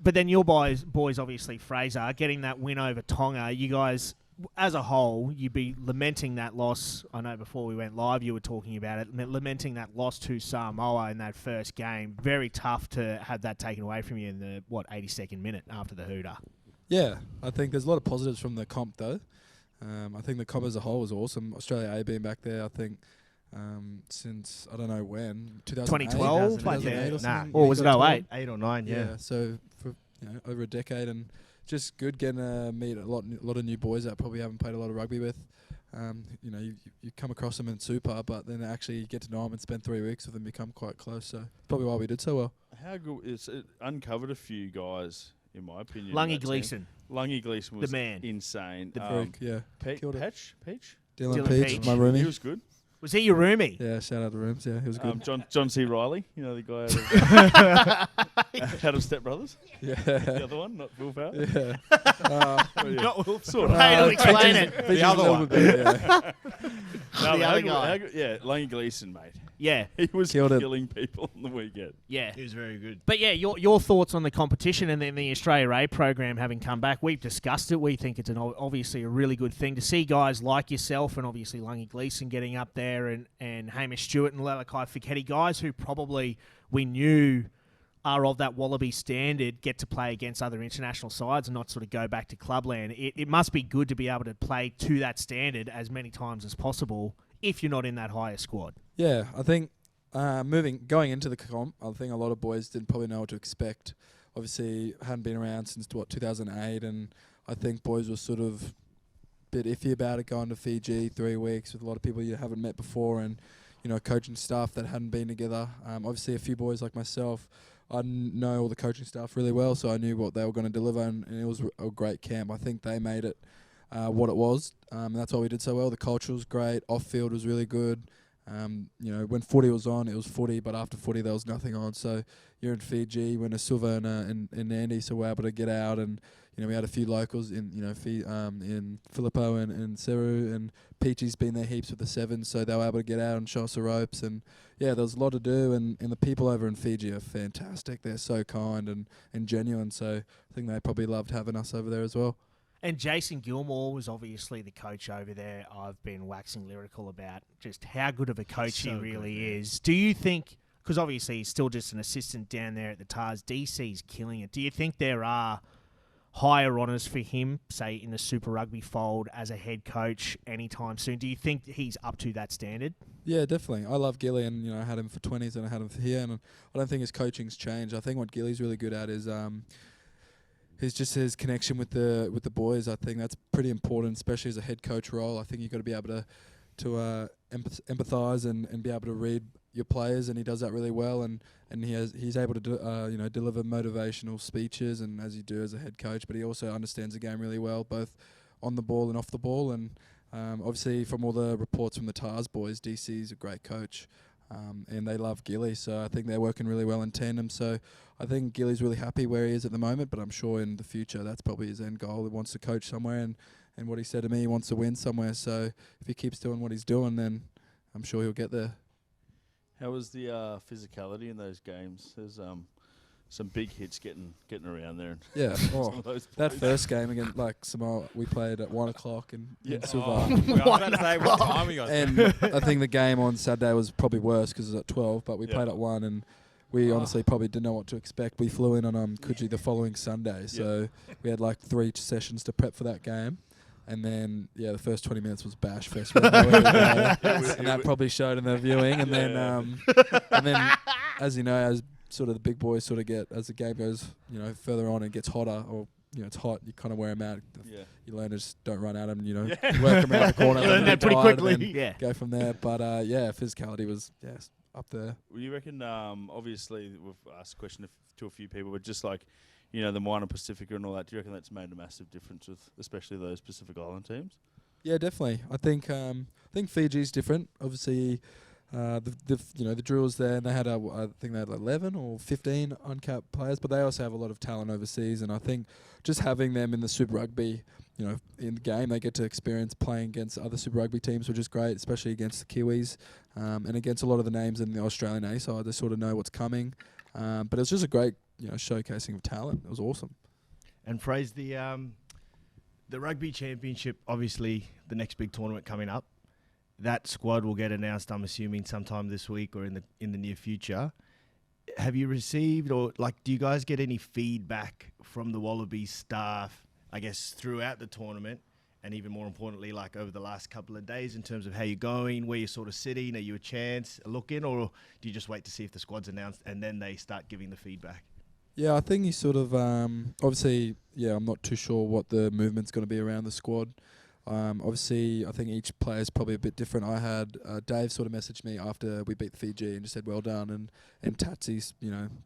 But then your boys, obviously, Fraser, getting that win over Tonga, you guys, as a whole, you'd be lamenting that loss. I know before we went live, you were talking about it, lamenting that loss to Samoa in that first game. Very tough to have that taken away from you in the, 82nd minute after the hooter. Yeah, I think there's a lot of positives from the comp, though. I think the comp as a whole was awesome. Australia A being back there, I think, since, I don't know when, 2012? 2008 or something. Or was it 08? 8 or 9, yeah. So for over a decade, and just good getting to meet a lot of new boys that probably haven't played a lot of rugby with. You come across them in Super, but then actually get to know them and spend 3 weeks with them, become quite close. So probably why we did so well. How good it uncovered a few guys, in my opinion. Lungy Gleeson. Lungy Gleeson was the man. Insane. The freak, yeah. Peach? Dylan Peach, my roomie. He was good. Was he your roomie? Yeah, shout out to Rooms. Yeah, he was good. John C. Riley, the guy out of Step Brothers. Yeah. The other one, not Will Power. Yeah. Not Will. Sort of. Hey, don't explain it. The other one. The other guy. Yeah, Lungy Gleeson, mate. Yeah. He was Killed killing people on the weekend. Yeah. He was very good. But yeah, your thoughts on the competition and then the Australia A program having come back. We've discussed it. We think it's obviously a really good thing to see guys like yourself and obviously Lungy Gleeson getting up there and Hamish Stewart and Lalakai Fiketti, guys who probably we knew are of that Wallaby standard, get to play against other international sides and not sort of go back to clubland. It must be good to be able to play to that standard as many times as possible if you're not in that higher squad. Yeah, I think going into the comp, I think a lot of boys didn't probably know what to expect. Obviously, hadn't been around since 2008, and I think boys were sort of a bit iffy about it going to Fiji 3 weeks with a lot of people you haven't met before, and coaching staff that hadn't been together. Obviously, a few boys like myself, I know all the coaching staff really well, so I knew what they were going to deliver, and it was a great camp. I think they made it what it was, and that's why we did so well. The culture was great, off-field was really good. When footy was on, it was footy, but after footy there was nothing on. So you're in Fiji, when a Silva and Andy, so we're able to get out, and we had a few locals in Filippo and Seru, and Peachy's been there heaps with the Sevens, so they were able to get out and show us the ropes, and yeah, there was a lot to do, and the people over in Fiji are fantastic. They're so kind and genuine, so I think they probably loved having us over there as well. And Jason Gilmore was obviously the coach over there. I've been waxing lyrical about just how good of a coach he really is. Do you think, because obviously he's still just an assistant down there at the Tars, DC's killing it. Do you think there are higher honours for him, say, in the Super Rugby fold as a head coach anytime soon? Do you think he's up to that standard? Yeah, definitely. I love Gilly, and I had him for 20s and I had him for here, and I don't think his coaching's changed. I think what Gilly's really good at is his connection with the boys. I think that's pretty important, especially as a head coach role. I think you've got to be able to empathise and be able to read your players, and he does that really well. And he's able to deliver motivational speeches, and as you do as a head coach. But he also understands the game really well, both on the ball and off the ball. And obviously, from all the reports from the Tars boys, DC's a great coach. And they love Gilly, so I think they're working really well in tandem. So I think Gilly's really happy where he is at the moment, but I'm sure in the future that's probably his end goal. He wants to coach somewhere, and what he said to me, he wants to win somewhere. So if he keeps doing what he's doing, then I'm sure he'll get there. How was the physicality in those games? There's some big hits getting around there. Yeah, that first game against Samoa, we played at 1 o'clock in Silva. I was about to say what time we got. And I think the game on Saturday was probably worse because it was at 12, but we played at 1, and we honestly probably didn't know what to expect. We flew in on Coogee the following Sunday, so we had 3 sessions to prep for that game. And then, the first 20 minutes was bash first. And that probably showed in the viewing. And then, as you know, as sort of the big boys sort of get, as the game goes, further on and gets hotter, or it's hot, you kind of wear them out. You learn to just don't run at them, work them around the corner. You learn that pretty quickly. Go from there. But physicality was up there. Well, you reckon? Obviously, we've asked a question to a few people, but just the minor Pacifica and all that. Do you reckon that's made a massive difference with, especially those Pacific Island teams? Yeah, definitely. I think Fiji's different. Obviously, the drills there, and they had I think they had 11 or 15 uncapped players, but they also have a lot of talent overseas. And I think just having them in the Super Rugby, in the game, they get to experience playing against other Super Rugby teams, which is great, especially against the Kiwis and against a lot of the names in the Australian A side. They sort of know what's coming. But it's just a great showcasing of talent. It was awesome. And Fraser, the Rugby Championship, obviously the next big tournament coming up. That squad will get announced, I'm assuming, sometime this week or in the near future. Have you received, or do you guys get any feedback from the Wallabies staff, I guess, throughout the tournament, and even more importantly, over the last couple of days in terms of how you're going, where you're sort of sitting? Are you a look in, or do you just wait to see if the squad's announced and then they start giving the feedback? Yeah, I think you sort of obviously, I'm not too sure what the movement's going to be around the squad. Obviously, I think each player is probably a bit different. I had Dave sort of messaged me after we beat Fiji and just said well done, and Tatsy's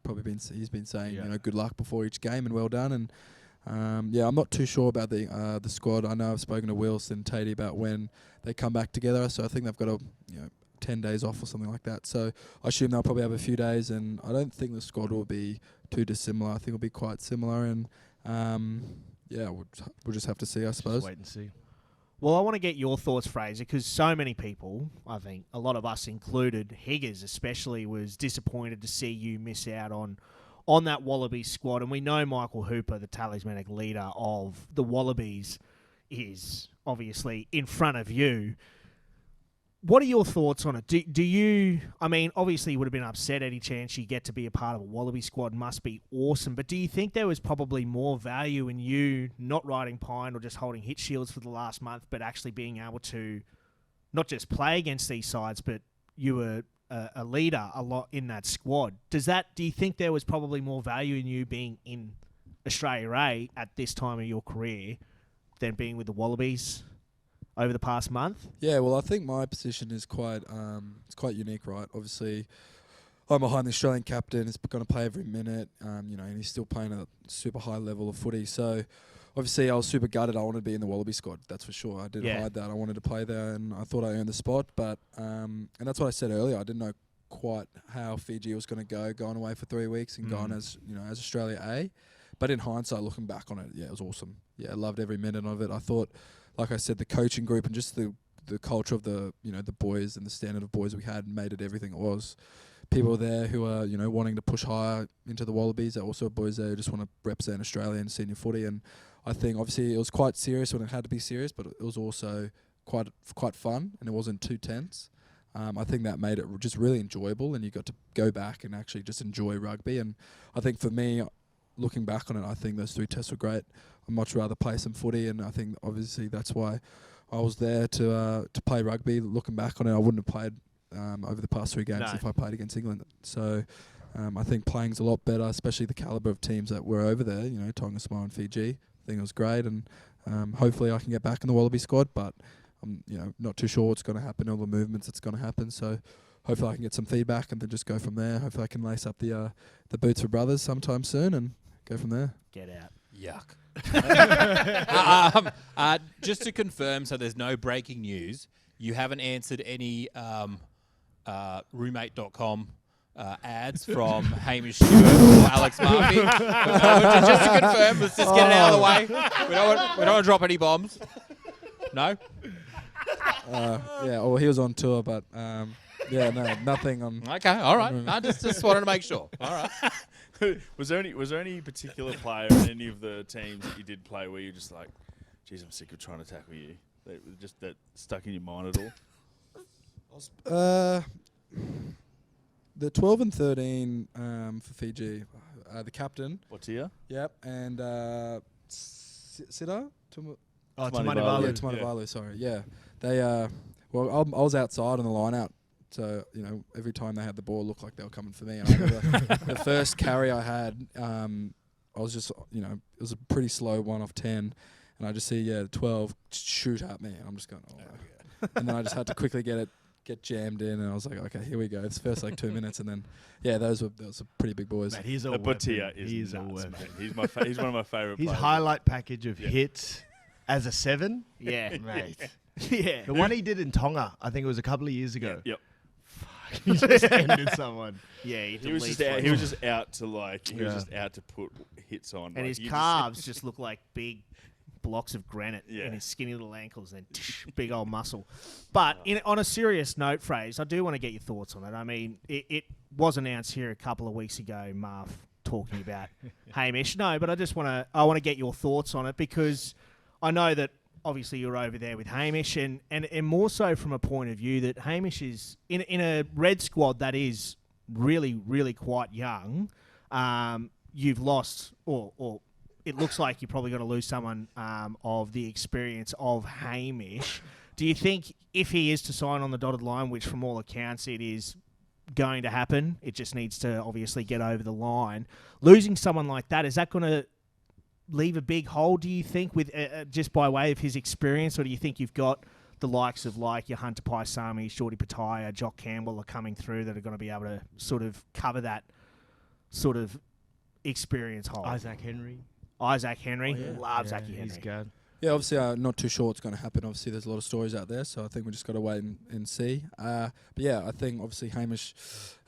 probably he's been saying good luck before each game and well done. And I'm not too sure about the squad. I know I've spoken to Wilson and Tatey about when they come back together, so I think they've got 10 days off or something like that. So I assume they'll probably have a few days, and I don't think the squad will be too dissimilar. I think it'll be quite similar, and we'll just have to see, I suppose. Just wait and see. Well, I want to get your thoughts, Fraser, because so many people, I think, a lot of us included, Higgers especially, was disappointed to see you miss out on that Wallabies squad. And we know Michael Hooper, the talismanic leader of the Wallabies, is obviously in front of you. What are your thoughts on it? Do you, obviously you would have been upset any chance you get to be a part of a Wallaby squad, must be awesome, but do you think there was probably more value in you not riding Pine or just holding hit shields for the last month, but actually being able to not just play against these sides, but you were a leader a lot in that squad? Do you think there was probably more value in you being in Australia A at this time of your career than being with the Wallabies over the past month? Yeah, well, I think my position is quite unique, right? Obviously, I'm behind the Australian captain. He's going to play every minute, and he's still playing at a super high level of footy. So, obviously, I was super gutted. I wanted to be in the Wallaby squad, that's for sure. I didn't hide that. I wanted to play there, and I thought I earned the spot. But and that's what I said earlier. I didn't know quite how Fiji was going to going away for 3 weeks and going as Australia A. But in hindsight, looking back on it, it was awesome. Yeah, I loved every minute of it. I thought, like I said, the coaching group and just the culture of the boys and the standard of boys we had made it everything it was. People there who are wanting to push higher into the Wallabies. There are also boys there who just want to represent Australia in senior footy. And I think obviously it was quite serious when it had to be serious, but it was also quite fun and it wasn't too tense. I think that made it just really enjoyable, and you got to go back and actually just enjoy rugby. And I think for me, looking back on it, I think those 3 tests were great. I'd much rather play some footy, and I think obviously that's why I was there to play rugby. Looking back on it, I wouldn't have played over the past 3 games if I played against England. So I think playing's a lot better, especially the calibre of teams that were over there, Tonga, Samoa and Fiji. I think it was great, and hopefully I can get back in the Wallaby squad, but I'm not too sure what's going to happen, all the movements that's going to happen. So hopefully I can get some feedback and then just go from there. Hopefully I can lace up the boots for brothers sometime soon and go from there. Get out. Yuck. Just to confirm, so there's no breaking news, you haven't answered any roommate.com ads from Hamish Stewart or Alex Murphy. Just to confirm, let's just get it out of the way. We don't want to drop any bombs. No? Well, he was on tour, but nothing on. Okay, all right. I just wanted to make sure. All right. Was there any particular player in any of the teams that you did play where you're just like, geez, I'm sick of trying to tackle you? That stuck in your mind at all? The 12 and 13 for Fiji, the captain. Watia? Yep, and Sida? Tamanivalu. Tamanivalu, sorry. Yeah. They, I was outside on the line out. So, every time they had the ball, it looked like they were coming for me. And I remember the first carry I had, I was just, it was a pretty slow 1 off 10. And I just see, 12 shoot at me. And I'm just going, oh. And then I just had to quickly get jammed in. And I was like, okay, here we go. It's the first 2 minutes. And then, those were pretty big boys. Mate, he's a Batia is nuts, mate. He's one of my favourite players. His highlight package of hits as a 7. Yeah, mate. Yeah. The one he did in Tonga, I think it was a couple of years ago. Yep. He just ended someone. Yeah, he was just out to put hits on. And his calves just look like big blocks of granite and his skinny little ankles and big old muscle. But on a serious note, Fraser, I do want to get your thoughts on it. I mean, it was announced here a couple of weeks ago, Marv talking about Hamish. No, but I want to get your thoughts on it, because I know that obviously you're over there with Hamish, and more so from a point of view that Hamish is in a red squad that is really, really quite young. You've lost, or it looks like you're probably going to lose someone of the experience of Hamish. Do you think if he is to sign on the dotted line, which from all accounts it is going to happen, it just needs to obviously get over the line, losing someone like that, is that going to leave a big hole, do you think, with just by way of his experience, or do you think you've got the likes of like your Hunter Paisami, Shorty Pataya, Jock Campbell are coming through that are going to be able to sort of cover that sort of experience hole? Isaac Henry. Love Zachy Henry. He's good. Yeah, obviously, not too sure what's going to happen. Obviously, there's a lot of stories out there, so I think we just got to wait and see. But yeah, I think obviously Hamish,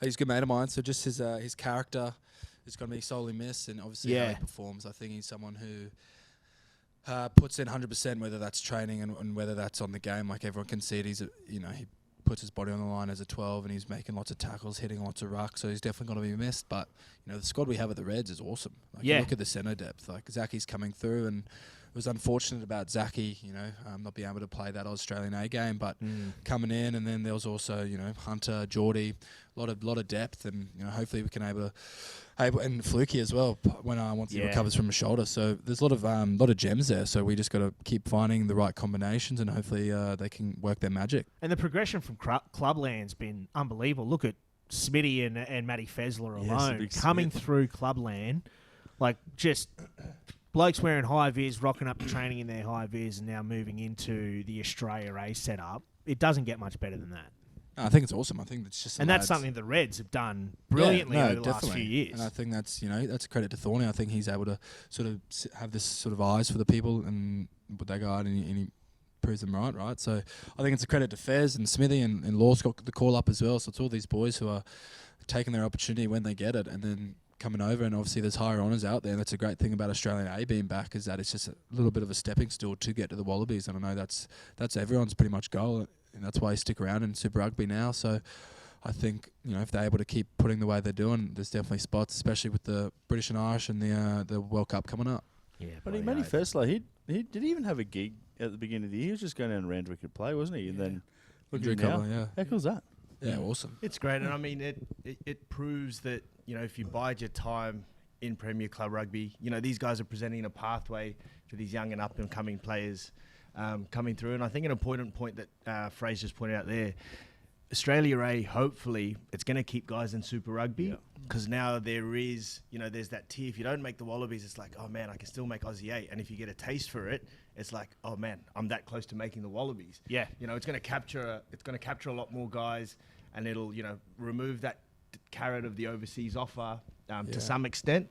he's a good mate of mine, so just his character is going to be solely missed, and obviously how he performs. I think he's someone who puts in 100%, whether that's training and whether that's on the game. Like everyone can see it, he puts his body on the line as a 12, and he's making lots of tackles, hitting lots of rucks, so he's definitely going to be missed. But the squad we have at the Reds is awesome. Like you look at the centre depth, like Zachy's coming through, and it was unfortunate about Zachy, not being able to play that Australian A game, but coming in, and then there was also, Hunter, Geordie, a lot of depth, and hopefully we can able and Fluky as well once he recovers from a shoulder. So there's a lot of gems there. So we just got to keep finding the right combinations, and hopefully they can work their magic. And the progression from Clubland's been unbelievable. Look at Smitty and Matty Fessler alone coming through Clubland, like just blokes wearing high vis, rocking up to training in their high vis, and now moving into the Australia A setup. It doesn't get much better than that. I think it's awesome. I think it's just, and that's something the Reds have done brilliantly over the last few years. And I think that's that's a credit to Thorny. I think he's able to sort of have this sort of eyes for the people, and what they go out and he proves them right. So I think it's a credit to Fez and Smithy, and Law's got the call up as well. So it's all these boys who are taking their opportunity when they get it, and then coming over. And obviously there's higher honours out there, and that's a great thing about Australian A being back, is that it's just a little bit of a stepping stool to get to the Wallabies. And I know that's everyone's pretty much goal, and that's why you stick around in Super Rugby now. So I think if they're able to keep putting the way they're doing, there's definitely spots, especially with the British and Irish and the World Cup coming up. Yeah, but Matty Fessler, he did he even have a gig at the beginning of the year? He was just going down to Randwick to play, wasn't he? And then look at him now. How cool's that? Yeah, awesome. It's great, and I mean it proves that if you bide your time in Premier Club Rugby, these guys are presenting a pathway for these young and up and coming players coming through. And I think an important point that Fraser's pointed out there, Australia A, hopefully it's going to keep guys in Super Rugby, because now there is, there's that tier. If you don't make the Wallabies, it's like, oh man, I can still make Aussie A. And if you get a taste for it, it's like, oh man, I'm that close to making the Wallabies. Yeah, it's going to capture a lot more guys, and it'll remove that carrot of the overseas offer to some extent,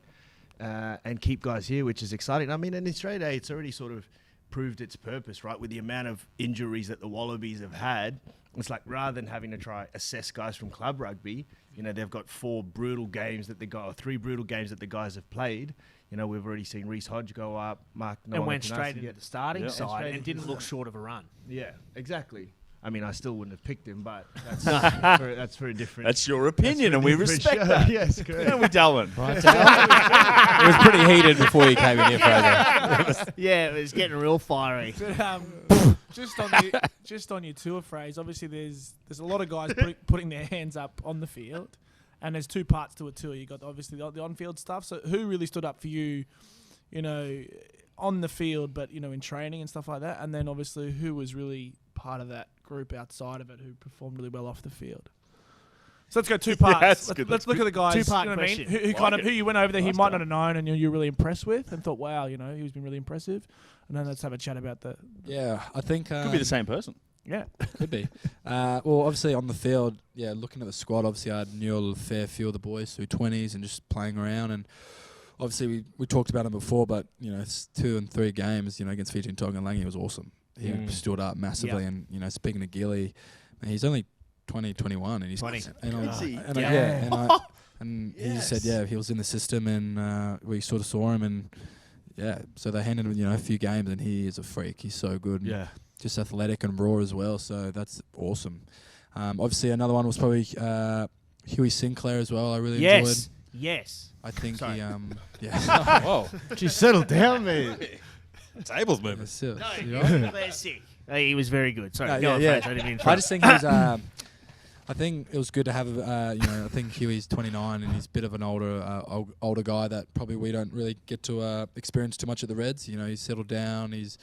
and keep guys here, which is exciting. I mean, in Australia, it's already sort of proved its purpose, right? With the amount of injuries that the Wallabies have had, it's like rather than having to try assess guys from club rugby, they've got 3 brutal games that the guys have played. We've already seen Reece Hodge go up, Mark Noah and went straight into the starting side and didn't look short of a run. Yeah, exactly. I mean, I still wouldn't have picked him, but that's for a different... That's your opinion, and we respect that. Yes, correct. No, we don't. Right, it was pretty heated before you came in here, Fraser. Yeah, it was getting real fiery. But, just on your tour phrase, obviously there's a lot of guys putting their hands up on the field, and there's 2 parts to a tour. You got obviously the on-field stuff. So who really stood up for you, on the field, but in training and stuff like that, and then obviously who was really part of that group outside of it who performed really well off the field? So let's go 2 parts. Let's look at the guys. 2-part question. Who who you went over there, he might not have known, and you're really impressed with, and thought, wow, he's been really impressive. And then let's have a chat about the. Yeah, I think could be the same person. Yeah, could be. Well, obviously on the field, looking at the squad, obviously I knew a fair few of the boys through 20s and just playing around, and obviously we talked about him before, but it's 2 and 3 games, against Fiji and Tonga and Lange, he was awesome. He stood up massively, and speaking to Gilly, he's only 20, 21, and he's 20. And he said, he was in the system, and we sort of saw him, and so they handed him a few games, and he is a freak. He's so good, and just athletic and raw as well. So that's awesome. Obviously, another one was probably Huey Sinclair as well. I really enjoyed. Yes. I think Sorry. he yeah. Whoa. Just settle down, man. Table's moving. That's it. No, You all right? Claire's sick. He was very good. Sorry, No, go on, yeah. Fraser, I didn't mean to I interrupt. just think he's. I think it was good to have. I think Huey's 29 and he's a bit of an older guy that probably we don't really get to experience too much at the Reds. You know, he's settled down. He's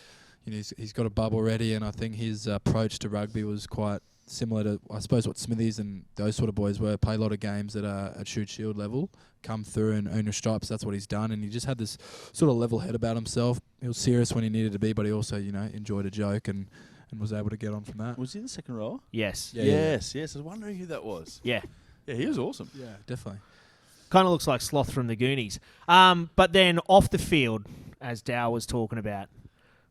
got a bub already, and I think his approach to rugby was quite similar to, I suppose, what Smithies and those sort of boys were. Play a lot of games at shoot shield level, come through and earn your stripes. That's what he's done, and he just had this sort of level head about himself. He was serious when he needed to be, but he also, enjoyed a joke and was able to get on from that. Was he the second rower? Yes. Yeah, yes. I was wondering who that was. Yeah. Yeah, he was awesome. Yeah, definitely. Kind of looks like Sloth from the Goonies. But then off the field, as Dow was talking about,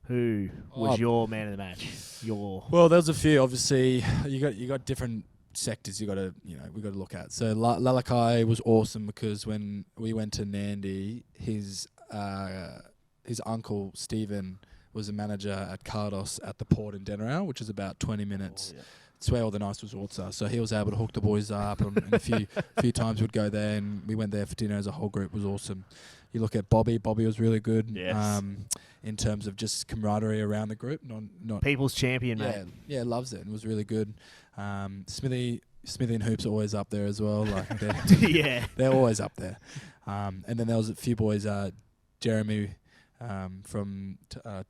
who was your man of the match? Well, there was a few. Obviously, you got different sectors. We got to look at. So Lalakai was awesome because when we went to Nandi, his uncle Stephen was a manager at Cardos at the port in Denarau, which is about 20 minutes. Oh, yeah. It's where all the nice resorts are. So he was able to hook the boys up, and a few times we'd go there, and we went there for dinner as a whole group. It was awesome. You look at Bobby was really good. Yes. In terms of just camaraderie around the group, not People's champion, mate. yeah, loves it and was really good. Smithy and Hoops are always up there as well. Like Yeah. they're always up there. And then there was a few boys, Jeremy from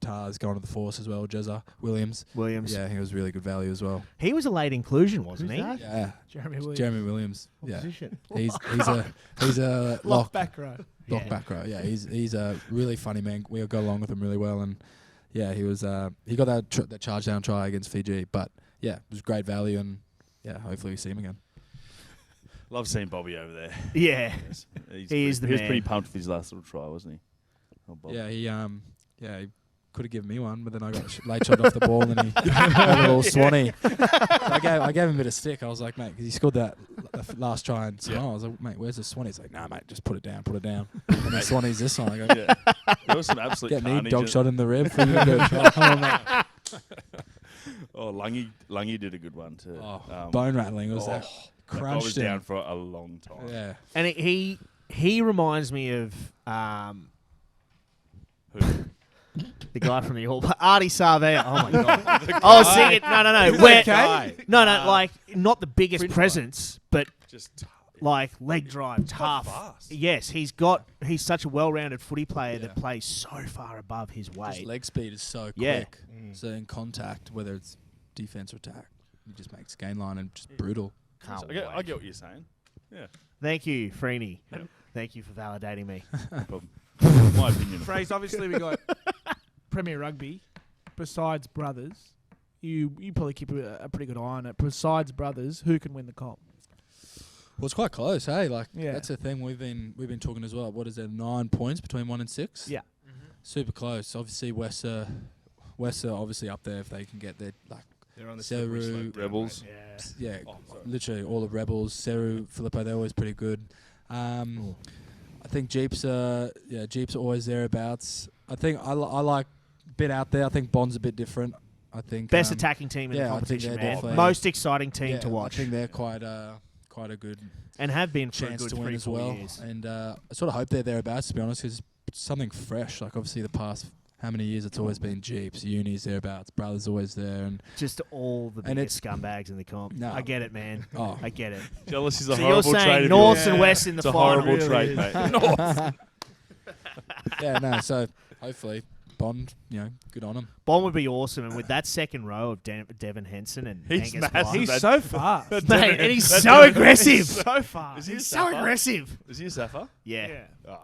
TARS going to the Force as well, Jezza Williams. Yeah, he was really good value as well. He was a late inclusion, wasn't Who's he? that? Yeah, Jeremy Williams. Jeremy Williams. What Yeah, position? he's a lock back row. Lock back row. Yeah, he's a really funny man. We got along with him really well, and yeah, he was he got that charge down try against Fiji. But yeah, it was great value, and yeah, hopefully we see him again. Love seeing Bobby over there. Yeah. He is the was man. pretty pumped with his last little try, wasn't he? Oh, Bob. Yeah, he could have given me one, but then I got late shot off the ball, and he had a little swanny. I gave him a bit of stick. I was like, mate, because he scored that last try and Samoa. I was like, mate, where's the swanny? He's like, nah, mate, just put it down. And the swanny's this one. I go, Yeah. There was some absolute get me carnage. dog shot in the rib. For you to do a try. Come on, mate. Oh, Lungy did a good one too. Bone rattling. It was that guy was crunched down him. for a long time. Yeah. And he reminds me of Who? the guy from the All Artie Sarvea. Oh my god! I was singing. No. Where, guy? no, like not the biggest Fringe presence, but Just like leg drive, tough. fast. Yes, he's such a well-rounded footy player that plays so far above his Just weight. leg speed is so Yeah. quick. So in contact, whether it's defense or attack, he just makes gain line and just brutal. Can't I get wait. what you're saying. Yeah. Thank you, Freeney. Yep. Thank you for validating me. No problem. My opinion. Fraser, obviously we got Premier Rugby. Besides brothers, you probably keep a pretty good eye on it. Besides brothers, who can win the comp? Well, it's quite close, hey. Like Yeah. that's the thing we've been talking as well. What is there? 9 points between 1 and 6. Yeah. Super close. Obviously, Wesser obviously up there if they can get their like They're on the Seru, slippery slope down, Rebels. mate. Yeah. yeah, Oh, sorry. literally all the Rebels, Seru, Filippo, they're always pretty good. I think Jeeps are always thereabouts. I think I like a bit out there. I think Bond's a bit different. I think Best attacking team in yeah, the I think competition, they're man. definitely- Most exciting team yeah, to watch. I think they're quite a good And have been for a chance good to win 3 as 4 well. years. And I sort of hope they're thereabouts, to be honest, because something fresh. Like obviously the past how many years it's always been Jeeps, Unis thereabouts, Brothers always there, and Just all the And biggest scumbags in the comp. No. I get it, man. oh, I get it. Jealous is a So you're horrible trait saying of Norths yours. and West in the It's a final. horrible trait, mate. yeah, no. So hopefully Bond, good on him. Bond would be awesome, and with that second row of Devin Henson and He's Angus massive. Blythe, He's That- so fast. mate, and he's That's so Devin aggressive. Henson. so fast. Is he He's a so Sapper? aggressive. Is he a Sapper? Yeah. Oh,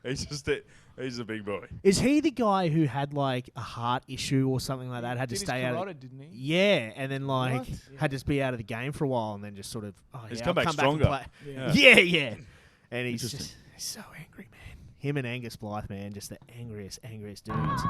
he's a big boy. Is he the guy who had like a heart issue or something like that? Had to Did his stay out. carotid, didn't he? Yeah, and then like What? had to be out of the game for a while, and then just sort of He's I'll come back and stronger. play. Yeah. Yeah. And he's Interesting. just he's so angry, man. Him and Angus Blythe, man, just the angriest dudes.